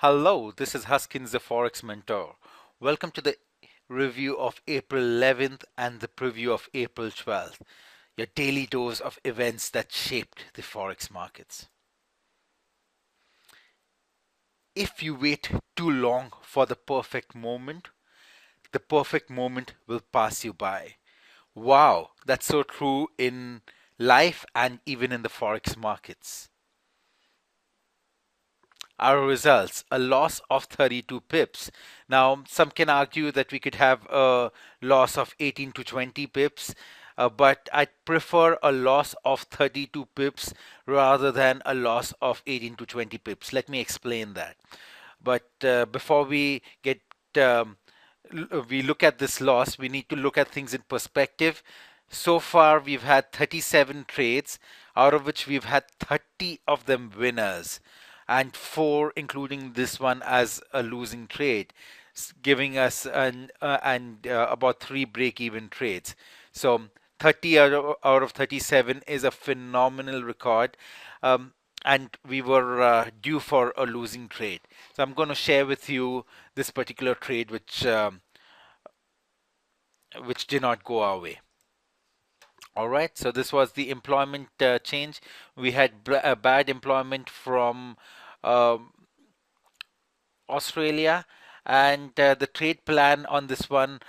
Hello, this is Huskins, the Forex mentor. Welcome to the review of April 11th and the preview of April 12th, your daily dose of events that shaped the Forex markets. If you wait too long for the perfect moment will pass you by. Wow, that's so true in life and even in the Forex markets. Our results, a loss of 32 pips. Now, some can argue that we could have a loss of 18 to 20 pips, but I prefer a loss of 32 pips rather than a loss of 18 to 20 pips. Let me explain that. But before um, we look at this loss, we need to look at things in perspective. So far, we've had 37 trades, out of which we've had 30 of them winners, and four, including this one, as a losing trade, giving us about three break-even trades. So 30 out of 37 is a phenomenal record. Um, and we were due for a losing trade. So I'm going to share with you this particular trade, which did not go our way. All right, so this was the employment change. We had bad employment from um, Australia, and the trade plan on this one,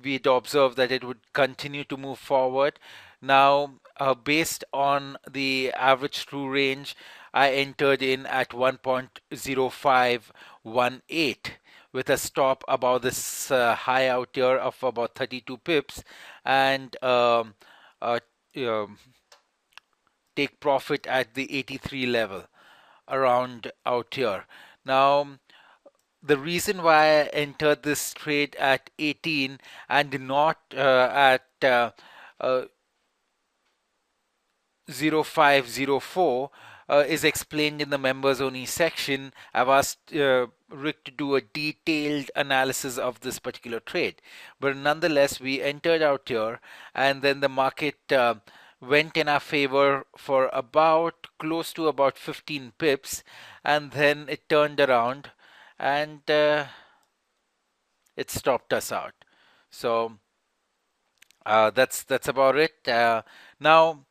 we'd observed that it would continue to move forward. Now, based on the average true range, I entered in at 1.0518 with a stop about this high out here of about 32 pips, and uh, um, take profit at the 83 level around out here. Now, the reason why I entered this trade at 18 and not at uh, 0504 is explained in the members only section. I've asked Rick to do a detailed analysis of this particular trade. But nonetheless, we entered out here, and then the market went in our favor for about close to about 15 pips, and then it turned around and it stopped us out. So that's about it. Now,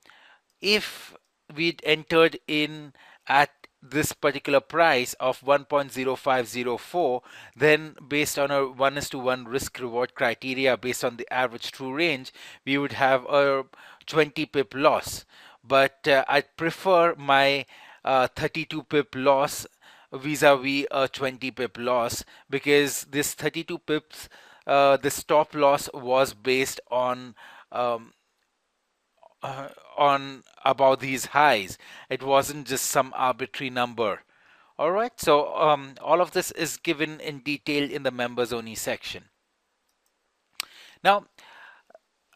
if we'd entered in at this particular price of 1.0504, then based on a 1:1 risk reward criteria, based on the average true range, we would have a 20 pip loss. But I prefer my 32 pip loss vis-a-vis a 20 pip loss, because this 32 pips, the stop loss was based um, on about these highs. It wasn't just some arbitrary number. All right, so all of this is given in detail in the members only section. Now,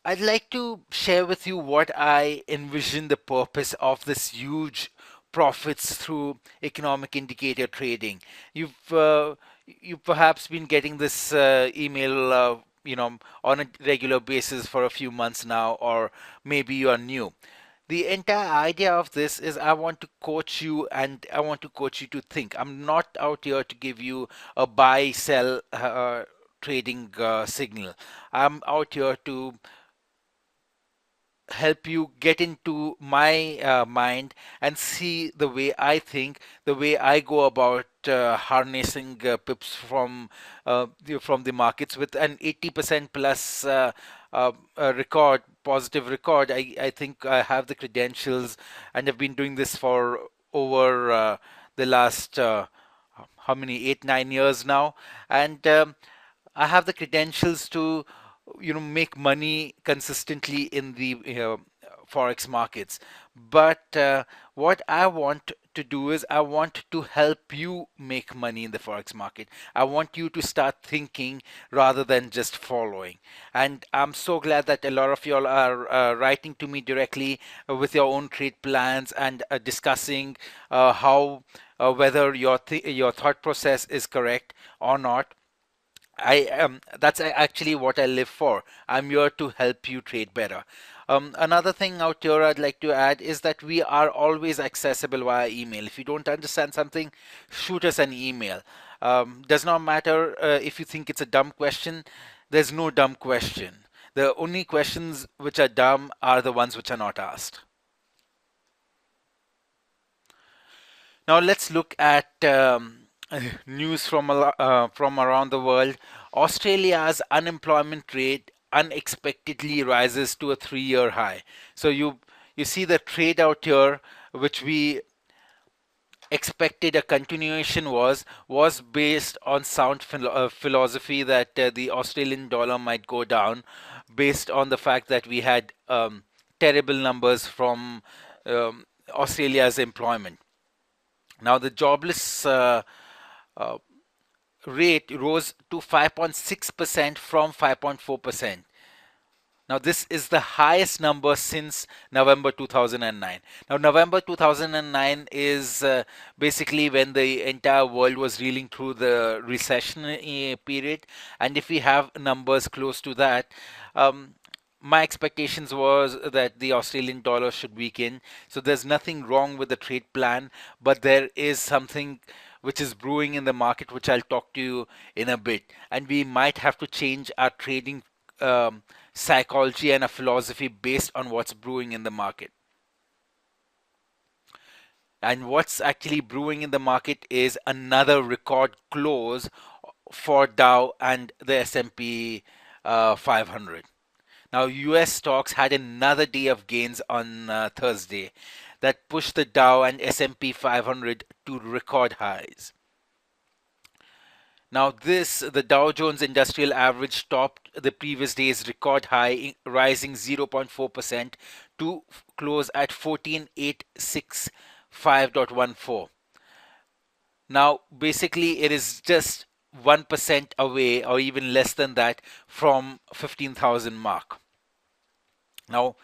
I'd like to share with you what I envision the purpose of this huge profits through economic indicator trading. You've perhaps been getting this email, on a regular basis for a few months now, or maybe you are new. The entire idea of this is I want to coach you, and I want to coach you to think. I'm not out here to give you a buy sell trading signal. I'm out here to help you get into my mind and see the way I think, the way I go about harnessing pips from the markets with an 80% plus record, positive record. I think I have the credentials, and I've been doing this for over the last how many, 8, 9 years now, and I have the credentials to make money consistently in the forex markets. But what I want to do is I want to help you make money in the forex market. I want you to start thinking rather than just following. And I'm so glad that a lot of you all are writing to me directly with your own trade plans and discussing how whether your thought process is correct or not. That's actually what I live for. I'm here to help you trade better. Another thing out here I'd like to add is that we are always accessible via email. If you don't understand something, shoot us an email. Does not matter if you think it's a dumb question. There's no dumb question. The only questions which are dumb are the ones which are not asked. Now let's look at news from around the world. Australia's unemployment rate unexpectedly rises to a three-year high. So you see the trade out here, which we expected a continuation was based on sound philosophy that the Australian dollar might go down, based on the fact that we had terrible numbers from Australia's employment. Now, the jobless uh, rate rose to 5.6% from 5.4%. Now, this is the highest number since November 2009. Now, November 2009 is basically when the entire world was reeling through the recession period. And if we have numbers close to that, um, my expectations was that the Australian dollar should weaken. So there's nothing wrong with the trade plan, but there is something which is brewing in the market, which I'll talk to you in a bit. And we might have to change our trading um, psychology and a philosophy based on what's brewing in the market. And what's actually brewing in the market is another record close for Dow and the S&P 500. Now, US stocks had another day of gains on Thursday that pushed the Dow and S&P 500 to record highs. Now, the Dow Jones Industrial Average topped the previous day's record high, rising 0.4% to close at 14,865.14. Now, basically, it is just 1% away, or even less than that, from 15,000 mark. Now,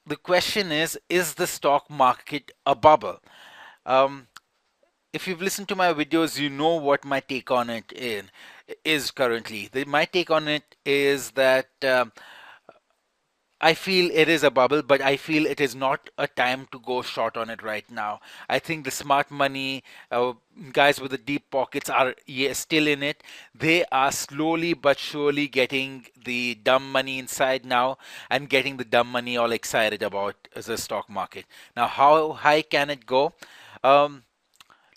the question is the stock market a bubble? Um, if you've listened to my videos, you know what my take on it is currently. My take on it is that I feel it is a bubble, but I feel it is not a time to go short on it right now. I think the smart money guys with the deep pockets are, yes, still in it. They are slowly but surely getting the dumb money inside now and getting the dumb money all excited about the stock market. Now, how high can it go? Um,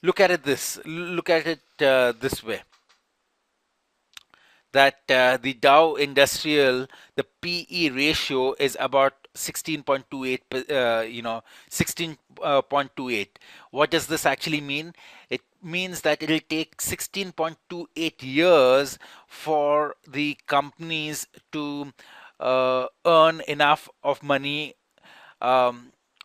Look at it this way, that the Dow Industrial, the PE ratio is about 16.28, 16.28. What does this actually mean? It means that it'll take 16.28 years for the companies to earn enough of money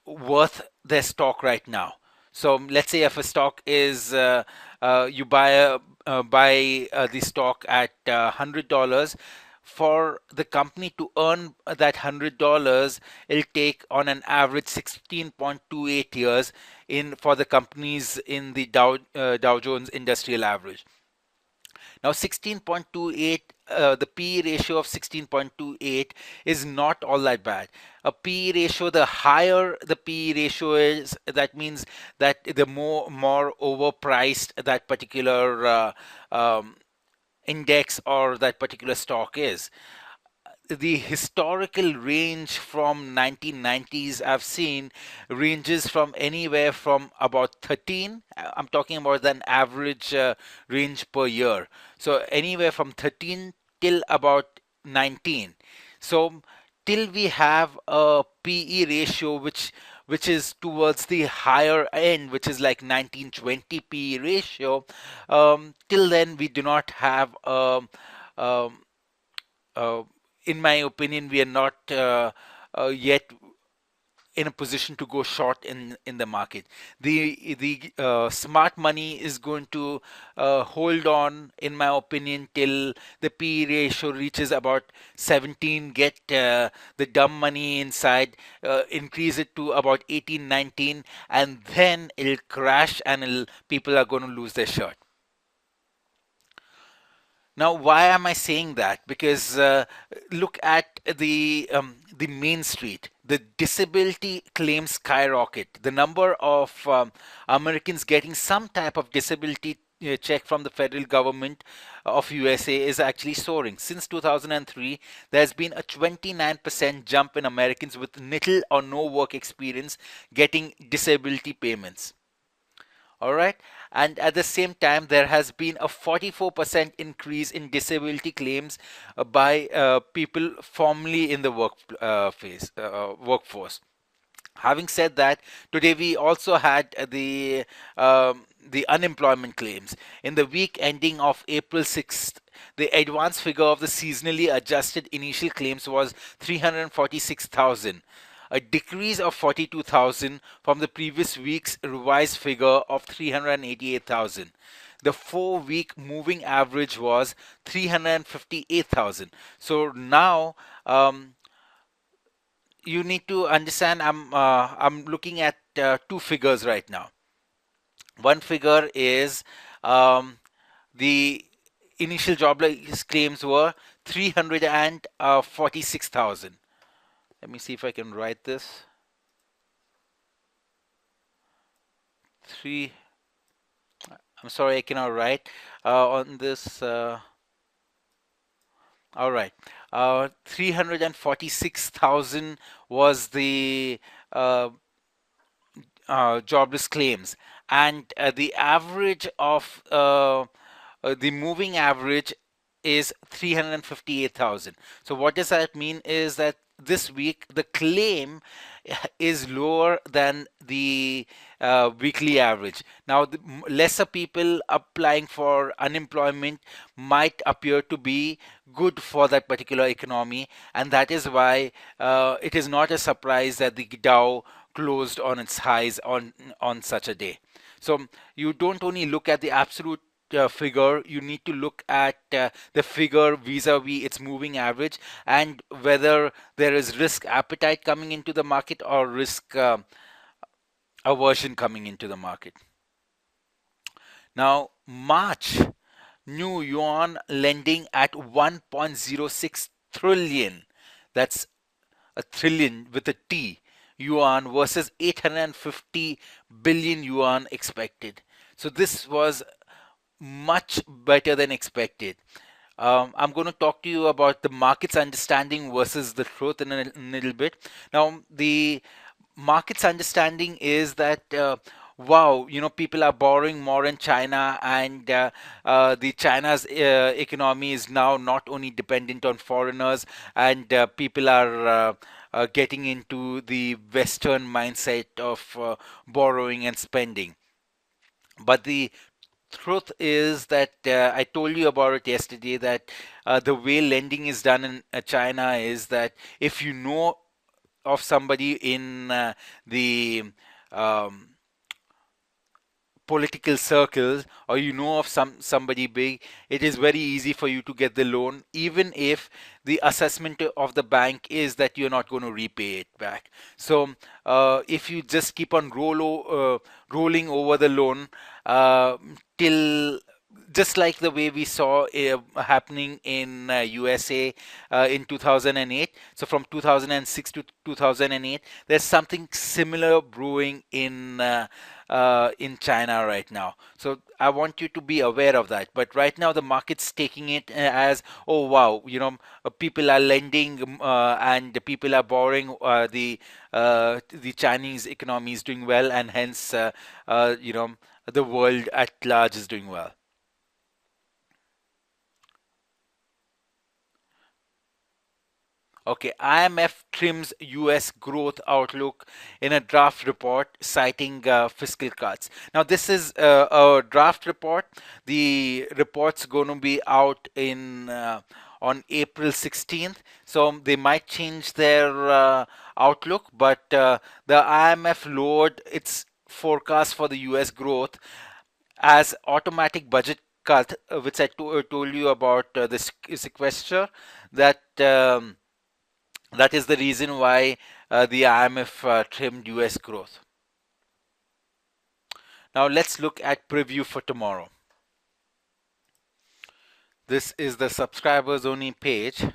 worth their stock right now. So let's say if a stock is you buy the stock at $100, for the company to earn that $100, it'll take on an average 16.28 years in for the companies in the Dow Jones Industrial Average. Now, 16.28, the PE ratio of 16.28 is not all that bad. A PE ratio, the higher the PE ratio is, that means that the more overpriced that particular index or that particular stock is. The historical range from 1990s I've seen ranges from anywhere from about 13. I'm talking about an average range per year. So anywhere from 13 till about 19. So till we have a PE ratio which is towards the higher end, which is like 1920 PE ratio, till then we do not have um, uh, in my opinion, we are not yet in a position to go short in the market. The smart money is going to hold on, in my opinion, till the P ratio reaches about 17. Get the dumb money inside, increase it to about 18, 19, and then it'll crash and people are going to lose their shirt. Now, why am I saying that? Because look at the main street. The disability claims skyrocket. The number of Americans getting some type of disability check from the federal government of USA is actually soaring. Since 2003, there's been a 29% jump in Americans with little or no work experience getting disability payments. All right. And at the same time, there has been a 44% increase in disability claims by people formerly in the workforce. Having said that, today we also had the unemployment claims. In the week ending of April 6th, the advance figure of the seasonally adjusted initial claims was 346,000, a decrease of 42,000 from the previous week's revised figure of 388,000. The 4 week moving average was 358,000. So now, you need to understand, I'm looking at two figures right now. One figure is, um, the initial jobless claims were 346,000. Let me see if I can write this. Three. I'm sorry, I cannot write on this. All right. 346,000 was the uh, jobless claims, and the average of the moving average is 358,000. So what does that mean is that this week the claim is lower than the weekly average. Now, lesser people applying for unemployment might appear to be good for that particular economy, and that is why it is not a surprise that the Dow closed on its highs on such a day. So you don't only look at the absolute figure, you need to look at the figure vis-a-vis its moving average, and whether there is risk appetite coming into the market or risk aversion coming into the market. Now, March, new yuan lending at 1.06 trillion. That's a trillion with a T, yuan, versus 850 billion yuan expected. So this was much better than expected. I'm going to talk to you about the market's understanding versus the truth in a little bit. Now, the market's understanding is that, wow, people are borrowing more in China, and the China's economy is now not only dependent on foreigners, and people are getting into the Western mindset of borrowing and spending. But the truth is that, I told you about it yesterday, that the way lending is done in China is that if you know of somebody in the um, political circles, or you know of somebody big, it is very easy for you to get the loan, even if the assessment of the bank is that you're not going to repay it back. So if you just keep on rolling over the loan till, just like the way we saw happening in USA in 2008. So from 2006 to 2008, there's something similar brewing in China right now. So I want you to be aware of that. But right now, the market's taking it as, oh wow, people are lending, and the people are borrowing. The Chinese economy is doing well, and hence, the world at large is doing well. Okay, IMF trims US growth outlook in a draft report citing fiscal cuts. Now, this is a draft report. The report's going to be out in on April 16th, so they might change their outlook, but the IMF lowered its forecast for the US growth as automatic budget cut, which I told you about, the sequester, that. That is the reason why the IMF trimmed US growth. Now let's look at preview for tomorrow. This is the subscribers only page,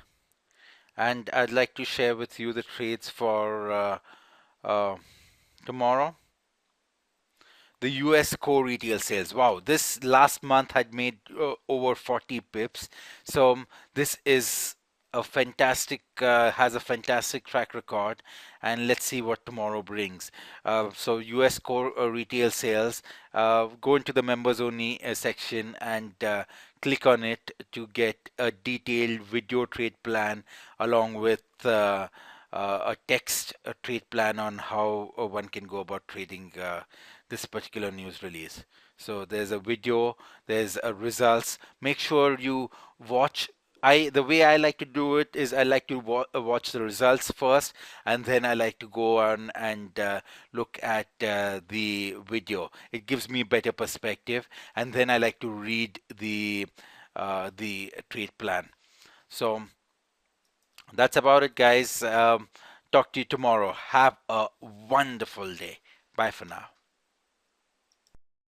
and I'd like to share with you the trades for uh, tomorrow. The US core retail sales. Wow, this last month had made over 40 pips. So this is a fantastic, has a fantastic track record. And let's see what tomorrow brings. So US core retail sales. Go into the members only section and click on it to get a detailed video trade plan along with a text a trade plan on how one can go about trading this particular news release. So there's a video, there's a results. Make sure you watch. The way I like to do it is I like to watch the results first, and then I like to go on and look at the video. It gives me better perspective, and then I like to read the trade plan. So that's about it, guys. Talk to you tomorrow. Have a wonderful day. Bye for now.